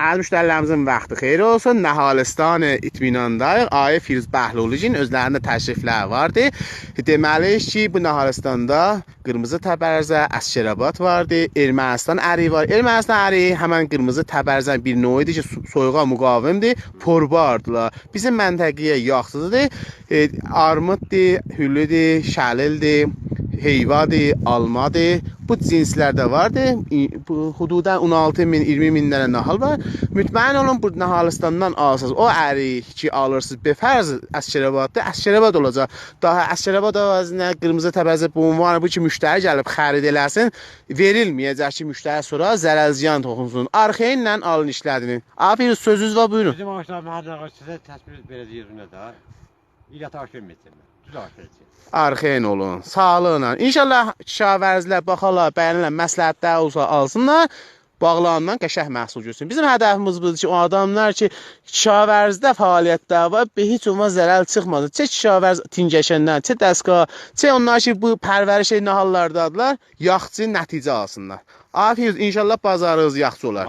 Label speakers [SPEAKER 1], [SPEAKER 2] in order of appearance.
[SPEAKER 1] Az müştərilərimizin vaxtı xeyir olsun. Nəhalistan itminandayıq. Ayə Firuz Bəhlulinin özlərində təşriflər vardı. Deməli ki, bu Nəhəlistanda qırmızı təbərzə, Əsgərabad vardı. Ermənistan əriyi var. Ermənistan əriyi həmən qırmızı təbərzən bir növüdür ki, soyuğa müqavimdir. Porbardılar. Bizim məntəqəyə yaxşıdır. Armuddur, hüllüdür, şəlildir, heyvadır, almadır. Bu cinslərdə vardır. Hududan 16 min, 20 minlərə nahal var. Mütməyin olun, bu Nəhəlistandan alsınız. O əriyi ki, alırsınız, befərz Əsgərabaddır. Əsgərabad olacaq. Daha Əsgərabad əvəzinə qırmızı təbərzə bu ünvanı bu ki, müştəri gəlib xərid eləsin. Verilməyəcək ki, müştəri sonra zərər ziyan toxunsun. Arxeynlə alın işlədinin. Abi, sözünüz var, buyurun.
[SPEAKER 2] Bizim ağaçlarımız hər dəqiqə sizə təsvir beləcəyirində də ilət arxeyn metrində. Düz arxeyn.
[SPEAKER 1] Arxeyn olun, sağlıqla. İnşallah kişavərzlər baxarlar, bəyənirlər, məsləhətlər olsa alsınlar. Bağlandan qəşəng məhsul görsün. Bizim hədəfimiz budur ki, o adamlar ki, kişavərzdə fəaliyyətdə var, heç olmaz zərər çıxmadı. Çə kişavərz tingəşəndən, çə dəstgah, çə onlar ki, bu pərvəriş hallardadılar, yaxşı nəticə alsınlar. Afiyet, inşallah bazarınız yaxşı olar.